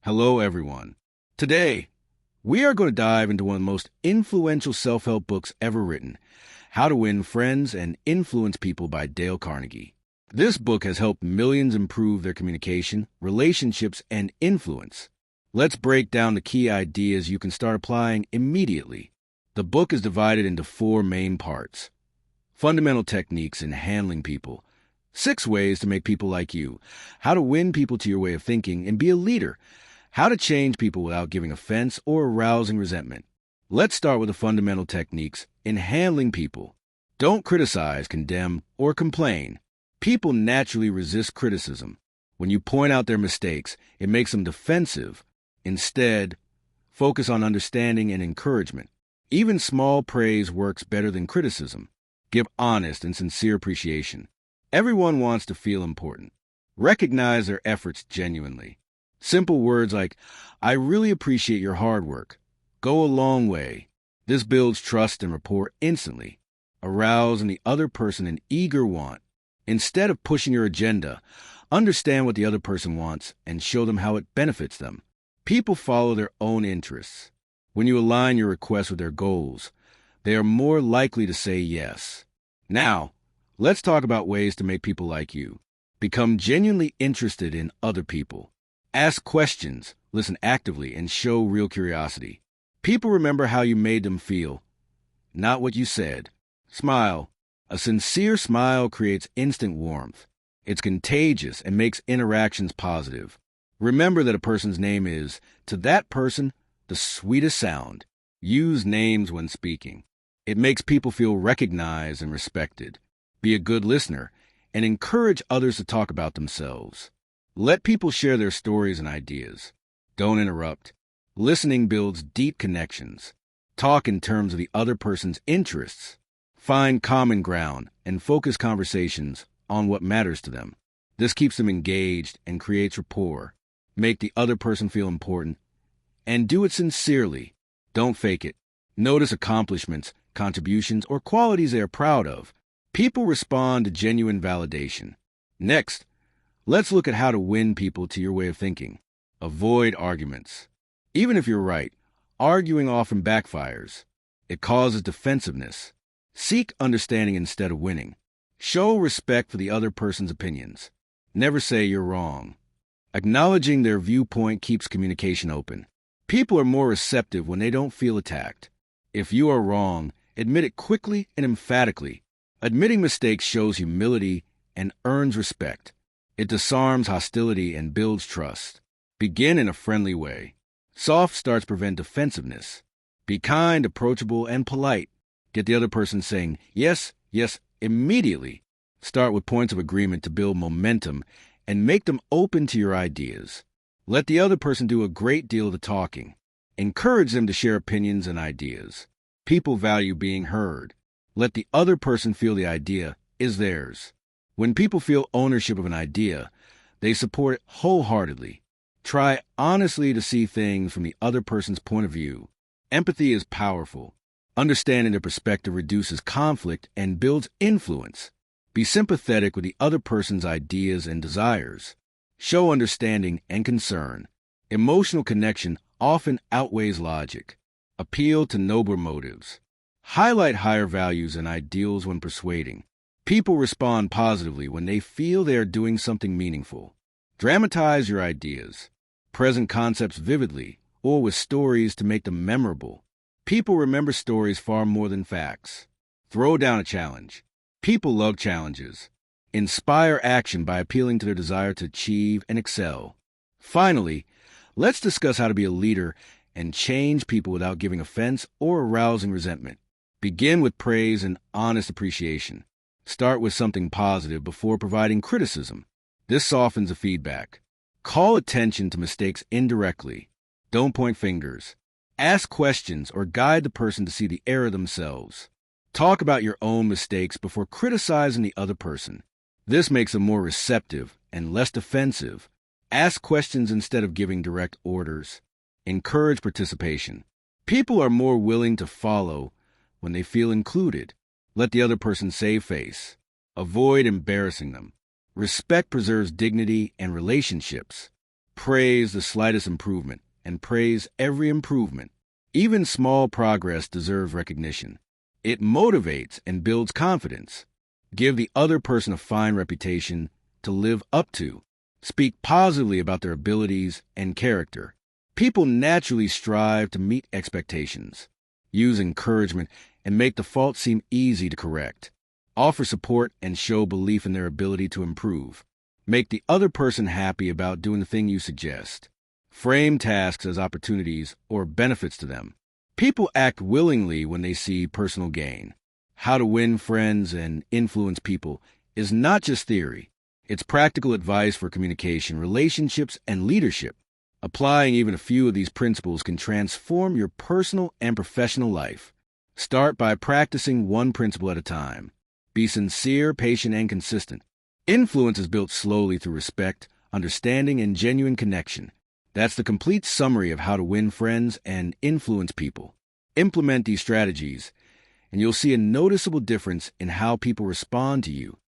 Hello, everyone. Today, we are going to dive into one of the most influential self-help books ever written, How to Win Friends and Influence People by Dale Carnegie. This book has helped millions improve their communication, relationships, and influence. Let's break down the key ideas you can start applying immediately. The book is divided into 4 main parts. Fundamental techniques in handling people. 6 ways to make people like you. How to win people to your way of thinking and be a leader. How to change people without giving offense or arousing resentment. Let's start with the fundamental techniques in handling people. Don't criticize, condemn, or complain. People naturally resist criticism. When you point out their mistakes, it makes them defensive. Instead, focus on understanding and encouragement. Even small praise works better than criticism. Give honest and sincere appreciation. Everyone wants to feel important. Recognize their efforts genuinely. Simple words like, "I really appreciate your hard work," go a long way. This builds trust and rapport instantly. Arouse in the other person an eager want. Instead of pushing your agenda, understand what the other person wants and show them how it benefits them. People follow their own interests. When you align your requests with their goals, they are more likely to say yes. Now, let's talk about ways to make people like you. Become genuinely interested in other people. Ask questions, listen actively, and show real curiosity. People remember how you made them feel, not what you said. Smile. A sincere smile creates instant warmth. It's contagious and makes interactions positive. Remember that a person's name is, to that person, the sweetest sound. Use names when speaking. It makes people feel recognized and respected. Be a good listener and encourage others to talk about themselves. Let people share their stories and ideas. Don't interrupt. Listening builds deep connections. Talk in terms of the other person's interests. Find common ground and focus conversations on what matters to them. This keeps them engaged and creates rapport. Make the other person feel important. And do it sincerely. Don't fake it. Notice accomplishments, contributions, or qualities they are proud of. People respond to genuine validation. Next, let's look at how to win people to your way of thinking. Avoid arguments. Even if you're right, arguing often backfires. It causes defensiveness. Seek understanding instead of winning. Show respect for the other person's opinions. Never say you're wrong. Acknowledging their viewpoint keeps communication open. People are more receptive when they don't feel attacked. If you are wrong, admit it quickly and emphatically. Admitting mistakes shows humility and earns respect. It disarms hostility and builds trust. Begin in a friendly way. Soft starts prevent defensiveness. Be kind, approachable, and polite. Get the other person saying, yes, yes, immediately. Start with points of agreement to build momentum and make them open to your ideas. Let the other person do a great deal of the talking. Encourage them to share opinions and ideas. People value being heard. Let the other person feel the idea is theirs. When people feel ownership of an idea, they support it wholeheartedly. Try honestly to see things from the other person's point of view. Empathy is powerful. Understanding their perspective reduces conflict and builds influence. Be sympathetic with the other person's ideas and desires. Show understanding and concern. Emotional connection often outweighs logic. Appeal to nobler motives. Highlight higher values and ideals when persuading. People respond positively when they feel they are doing something meaningful. Dramatize your ideas. Present concepts vividly or with stories to make them memorable. People remember stories far more than facts. Throw down a challenge. People love challenges. Inspire action by appealing to their desire to achieve and excel. Finally, let's discuss how to be a leader and change people without giving offense or arousing resentment. Begin with praise and honest appreciation. Start with something positive before providing criticism. This softens the feedback. Call attention to mistakes indirectly. Don't point fingers. Ask questions or guide the person to see the error themselves. Talk about your own mistakes before criticizing the other person. This makes them more receptive and less defensive. Ask questions instead of giving direct orders. Encourage participation. People are more willing to follow when they feel included. Let the other person save face. Avoid embarrassing them. Respect preserves dignity and relationships. Praise the slightest improvement and praise every improvement. Even small progress deserves recognition. It motivates and builds confidence. Give the other person a fine reputation to live up to. Speak positively about their abilities and character. People naturally strive to meet expectations. Use encouragement and make the fault seem easy to correct. Offer support and show belief in their ability to improve. Make the other person happy about doing the thing you suggest. Frame tasks as opportunities or benefits to them. People act willingly when they see personal gain. How to win friends and influence people is not just theory. It's practical advice for communication, relationships, and leadership. Applying even a few of these principles can transform your personal and professional life. Start by practicing one principle at a time. Be sincere, patient, and consistent. Influence is built slowly through respect, understanding, and genuine connection. That's the complete summary of how to win friends and influence people. Implement these strategies, and you'll see a noticeable difference in how people respond to you